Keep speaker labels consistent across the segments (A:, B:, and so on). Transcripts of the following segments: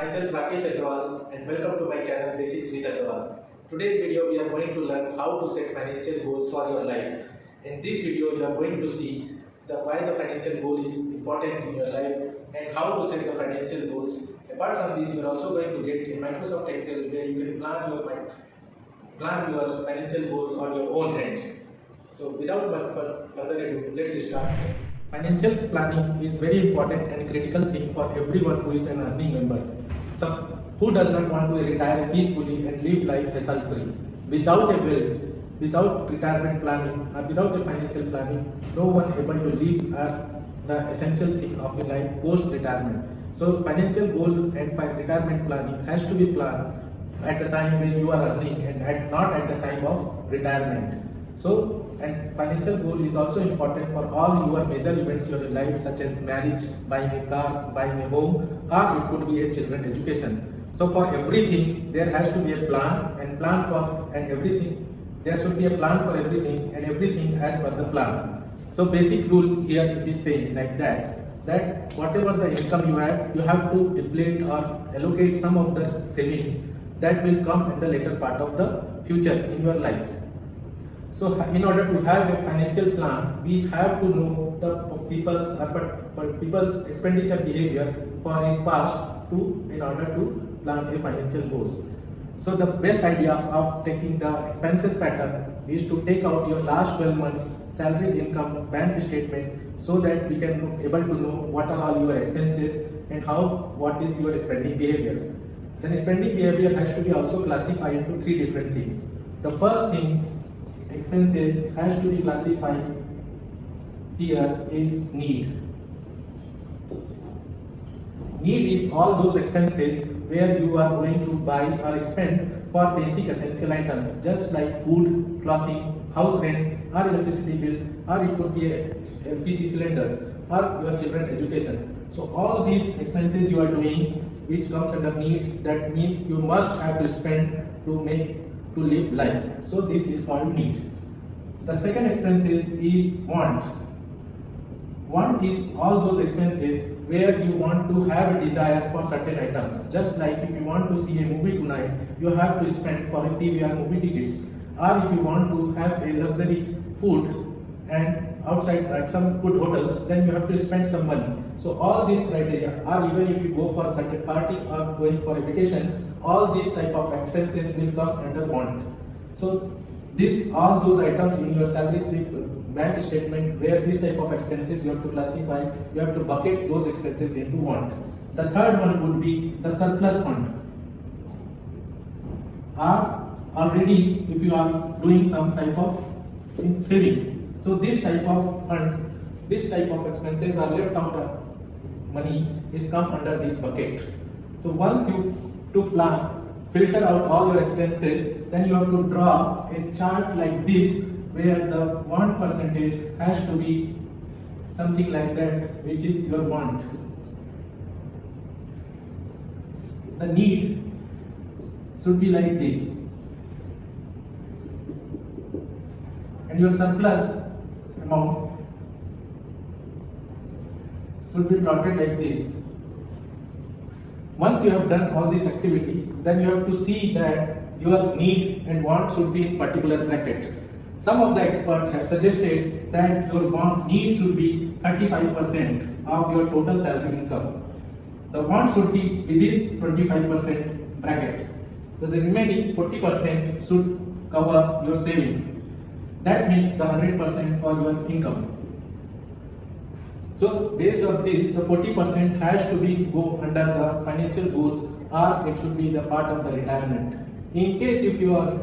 A: Myself Rakesh Agarwal and welcome to my channel Basics with Agarwal. Today's video we are going to learn how to set financial goals for your life. In this video you are going to see why the financial goal is important in your life and how to set the financial goals. Apart from this, you are also going to get a Microsoft Excel where you can plan your financial goals on your own hands. So without much further ado, let's start. Financial planning is very important and critical thing for everyone who is an earning member. So who does not want to retire peacefully and live life hassle-free? Without a will, without retirement planning or without the financial planning, no one able to live the essential thing of a life post-retirement. So financial goal and retirement planning has to be planned at the time when you are earning and not at the time of retirement. So, and financial goal is also important for all your major events in your life, such as marriage, buying a car, buying a home, or it could be a children education. So for everything there has to be a plan and everything. There should be a plan for everything and everything as per the plan. So basic rule here it is saying like that whatever the income you have to deplete or allocate some of the saving that will come in the later part of the future in your life. So in order to have a financial plan, we have to know the people's expenditure behavior for his past in order to plan a financial goals. So the best idea of taking the expenses pattern is to take out your last 12 months salary income bank statement so that we can able to know what are all your expenses and what is your spending behavior. Then spending behavior has to be also classified into three different things. The first thing, expenses has to be classified here is need. Need is all those expenses where you are going to buy or spend for basic essential items just like food, clothing, house rent or electricity bill, or it could be LPG cylinders or your children education. So all these expenses you are doing which comes under need, that means you must have to spend to live life. So this is called need. The second expenses is want. Want is all those expenses where you want to have a desire for certain items. Just like if you want to see a movie tonight, you have to spend for a PVR movie tickets. Or if you want to have a luxury food and outside at some good hotels, then you have to spend some money. So all these criteria, or even if you go for a certain party or going for a vacation, all these type of expenses will come under want. So all those items in your salary slip bank statement where this type of expenses you have to classify, you have to bucket those expenses into want. The third one would be the surplus fund. Already if you are doing some type of saving, so this type of fund, this type of expenses are left out of money is come under this bucket. So once you filter out all your expenses, then you have to draw a chart like this where the want percentage has to be something like that, which is your want. The need should be like this, and your surplus amount should be plotted like this. Once you have done all this activity, then you have to see that your need and want should be in particular bracket. Some of the experts have suggested that your need should be 35% of your total salary income. The want should be within 25% bracket. So the remaining 40% should cover your savings. That means the 100% for your income. So based on this, the 40% has to go under the financial goals, or it should be the part of the retirement. In case if you are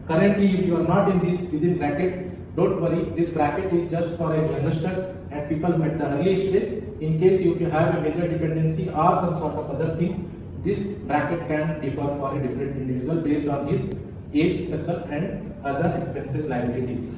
A: not in this within bracket, don't worry, this bracket is just for a youngster and people at the early stage. In case if you have a major dependency or some sort of other thing, this bracket can differ for a different individual based on his age circle and other expenses liabilities.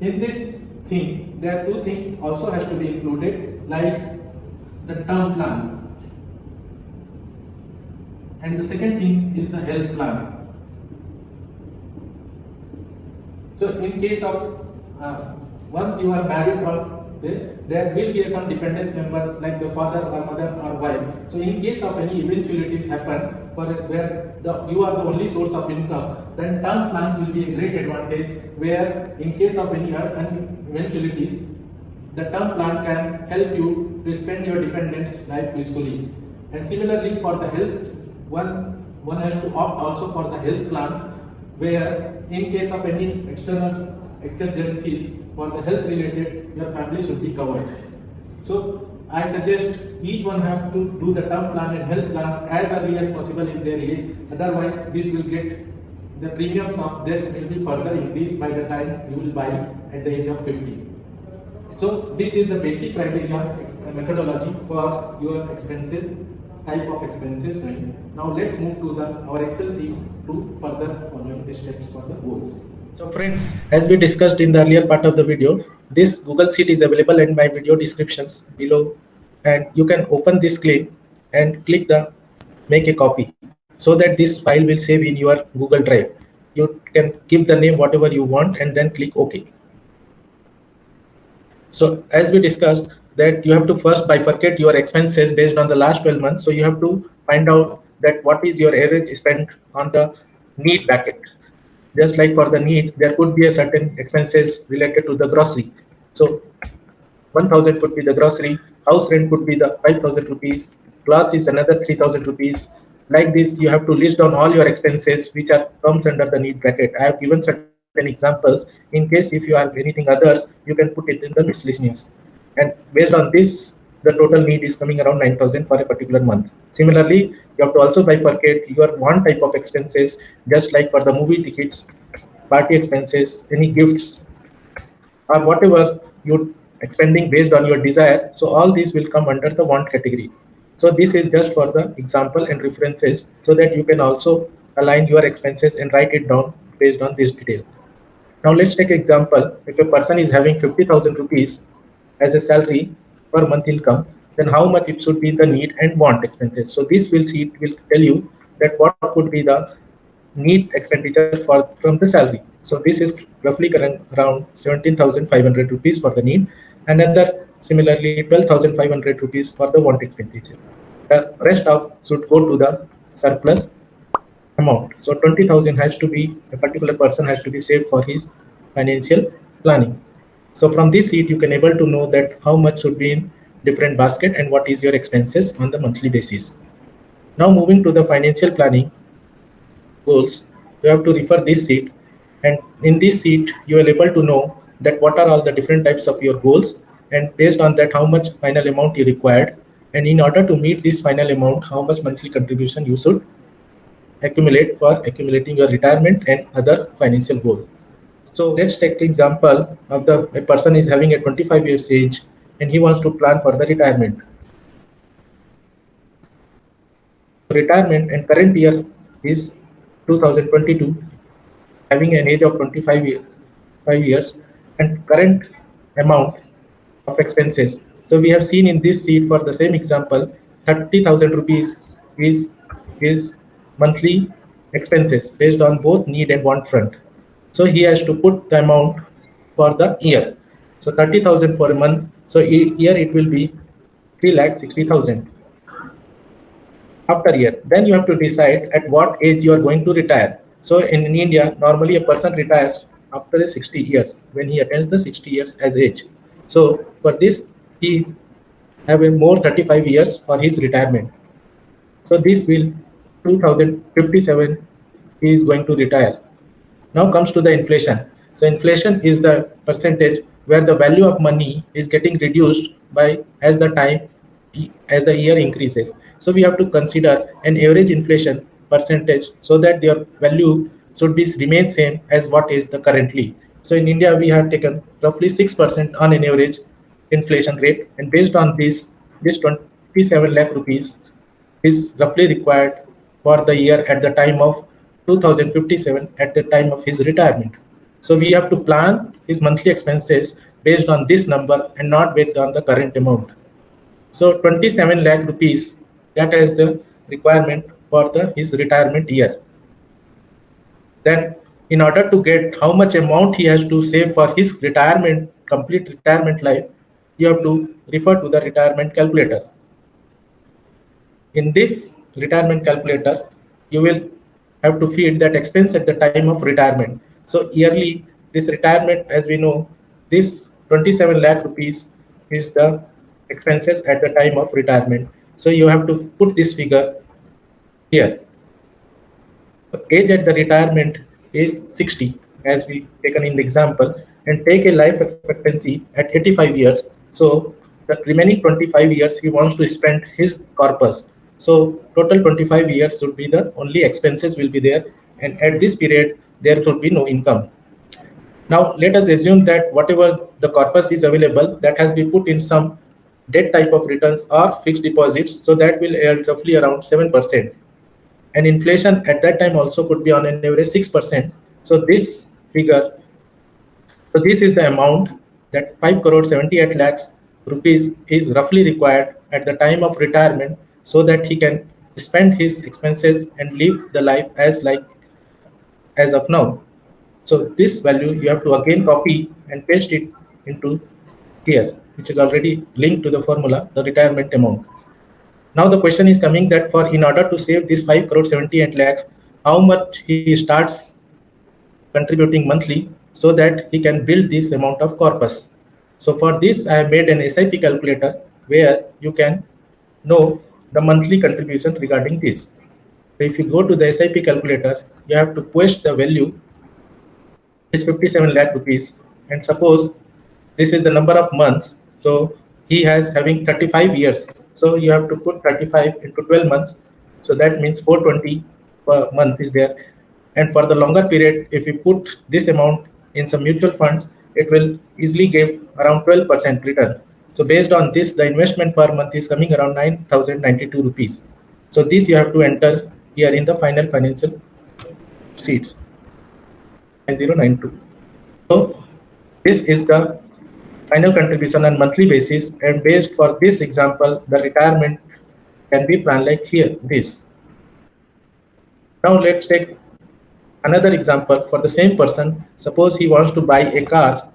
A: In this thing, there are two things also has to be included, like the term plan, and the second thing is the health plan. So in case of once you are married, or there will be some dependence member like the father or mother or wife. So in case of any eventualities happen for where you are the only source of income, then term plans will be a great advantage, where in case of any eventualities, the term plan can help you to spend your dependents life peacefully. And similarly for the health, one has to opt also for the health plan, where in case of any external exigencies for the health related, your family should be covered. So I suggest each one have to do the term plan and health plan as early as possible in their age. Otherwise, this will get the premiums of that will be further increased by the time you will buy at the age of 50. So this is the basic criteria methodology for your expenses, type of expenses. Now let's move to our Excel sheet to further following the steps for the goals. So friends, as we discussed in the earlier part of the video, this Google Sheet is available in my video descriptions below, and you can open this clip and click the make a copy so that this file will save in your Google Drive. You can give the name whatever you want and then click OK. So as we discussed that you have to first bifurcate your expenses based on the last 12 months. So you have to find out that what is your average spend on the need bucket. Just like for the need, there could be a certain expenses related to the grocery. So 1,000 could be the grocery, house rent could be the 5,000 rupees, cloth is another 3,000 rupees. Like this, you have to list down all your expenses which are comes under the need bracket. I have given certain examples. In case if you have anything others, you can put it in the miscellaneous. And based on this, the total need is coming around 9,000 for a particular month. Similarly, you have to also bifurcate your one type of expenses, just like for the movie tickets, party expenses, any gifts, or whatever you're expending based on your desire. So all these will come under the want category. So this is just for the example and references so that you can also align your expenses and write it down based on this detail. Now let's take an example. If a person is having 50,000 rupees as a salary per month income, then how much it should be the need and want expenses. So this will tell you that what could be the need expenditure from the salary. So this is roughly around 17,500 rupees for the need, another similarly 12,500 rupees for the want expenditure. The rest of should go to the surplus amount. So 20,000 has to be, a particular person has to be saved for his financial planning. So from this sheet, you can able to know that how much should be in different basket and what is your expenses on the monthly basis. Now moving to the financial planning goals, you have to refer this sheet, and in this sheet you are able to know that what are all the different types of your goals, and based on that how much final amount you required, and in order to meet this final amount how much monthly contribution you should accumulate for accumulating your retirement and other financial goals. So let's take example of a person is having a 25 years age and he wants to plan for the retirement. Retirement and current year is 2022, having an age of 25 years and current amount of expenses. So we have seen in this sheet for the same example, 30,000 rupees is monthly expenses based on both need and want front. So he has to put the amount for the year. So 30,000 for a month. So year it will be 3,60,000 after year. Then you have to decide at what age you are going to retire. So in India, normally a person retires after 60 years when he attains the 60 years as age. So for this, he have a more 35 years for his retirement. So this will 2057 he is going to retire. Now comes to the inflation. So inflation is the percentage where the value of money is getting reduced by as the year increases. So we have to consider an average inflation percentage so that their value should be remain same as what is the currently. So in India we have taken roughly 6% on an average inflation rate, and based on this 27 lakh rupees is roughly required for the year at the time of 2057 at the time of his retirement. So we have to plan his monthly expenses based on this number and not based on the current amount. So 27 lakh rupees, that is the requirement for his retirement year. Then in order to get how much amount he has to save for his retirement, complete retirement life, you have to refer to the retirement calculator. In this retirement calculator, you will have to feed that expense at the time of retirement. So yearly, this retirement, as we know, this 27 lakh rupees is the expenses at the time of retirement. So you have to put this figure here. The age at the retirement is 60, as we taken in the example, and take a life expectancy at 85 years. So the remaining 25 years he wants to spend his corpus. So total 25 years should be the only expenses will be there, and at this period there should be no income. Now let us assume that whatever the corpus is available, that has been put in some debt type of returns or fixed deposits, so that will yield roughly around 7%. And inflation at that time also could be on an average 6%. So this figure, so this is the amount that 5 crore 78 lakhs rupees is roughly required at the time of retirement, so that he can spend his expenses and live the life as of now. So this value you have to again copy and paste it into here, which is already linked to the formula, the retirement amount. Now the question is coming that for in order to save this 5 crore 78 lakhs, how much he starts contributing monthly so that he can build this amount of corpus. So for this, I have made an SIP calculator where you can know the monthly contribution regarding this. So if you go to the SIP calculator, you have to paste the value is 57 lakh rupees, and suppose this is the number of months. So he has having 35 years. So you have to put 35 into 12 months. So that means 420 per month is there. And for the longer period, if you put this amount in some mutual funds, it will easily give around 12% return. So based on this, the investment per month is coming around 9,092 rupees. So this you have to enter here in the final financial sheets. 9092. So this is the final contribution on monthly basis, and based for this example, the retirement can be planned like here, this. Now let's take another example for the same person. Suppose he wants to buy a car.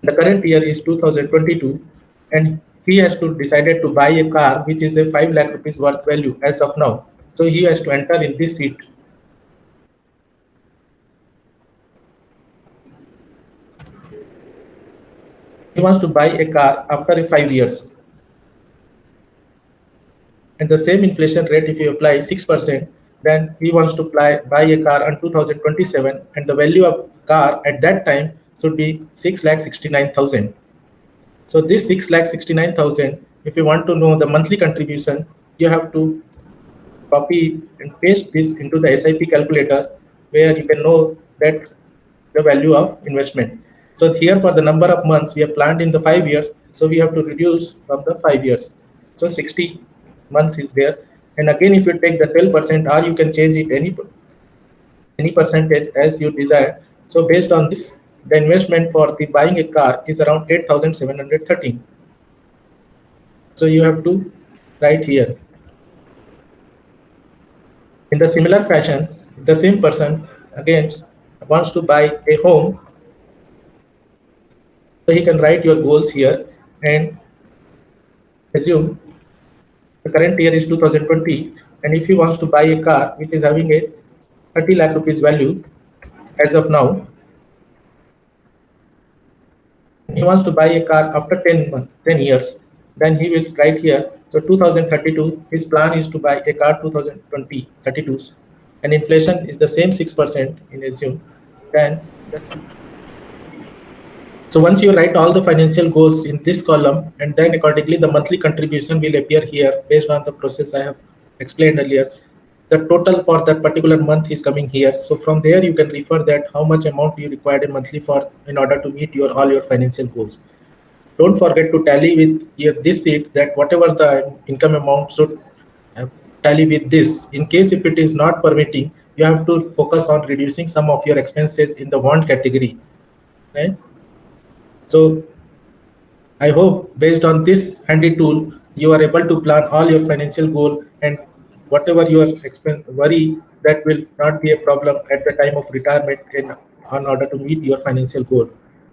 A: The current year is 2022, and he has to decided to buy a car which is a 5 lakh rupees worth value as of now. So he has to enter in this sheet. He wants to buy a car after 5 years. And the same inflation rate, if you apply 6%, then he wants to buy a car on 2027, and the value of car at that time should be 6,69,000. So this 6,69,000, if you want to know the monthly contribution, you have to copy and paste this into the SIP calculator, where you can know that the value of investment. So here for the number of months we have planned in the 5 years, so we have to reduce from the 5 years. So 60 months is there, and again if you take the 12%, or you can change it any percentage as you desire. So based on this, the investment for the buying a car is around 8,713. So you have to write here. In the similar fashion, the same person again wants to buy a home, so he can write your goals here and assume the current year is 2020, and if he wants to buy a car which is having a 30 lakh rupees value as of now, he wants to buy a car after 10 years, then he will write here. So 2032, his plan is to buy a car 2020, 32, and inflation is the same 6% in assume. Then so once you write all the financial goals in this column, and then accordingly the monthly contribution will appear here based on the process I have explained earlier. The total for that particular month is coming here. So from there you can refer that how much amount you required a monthly for in order to meet all your financial goals. Don't forget to tally with here this sheet that whatever the income amount should tally with this. In case if it is not permitting, you have to focus on reducing some of your expenses in the want category, right? So I hope based on this handy tool, you are able to plan all your financial goal, and whatever your worry, that will not be a problem at the time of retirement in order to meet your financial goal.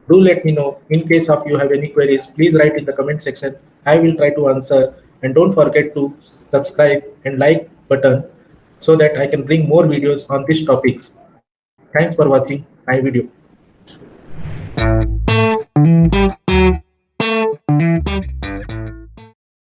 A: Do let me know. In case of you have any queries, please write in the comment section. I will try to answer. And don't forget to subscribe and like button so that I can bring more videos on these topics. Thanks for watching my video.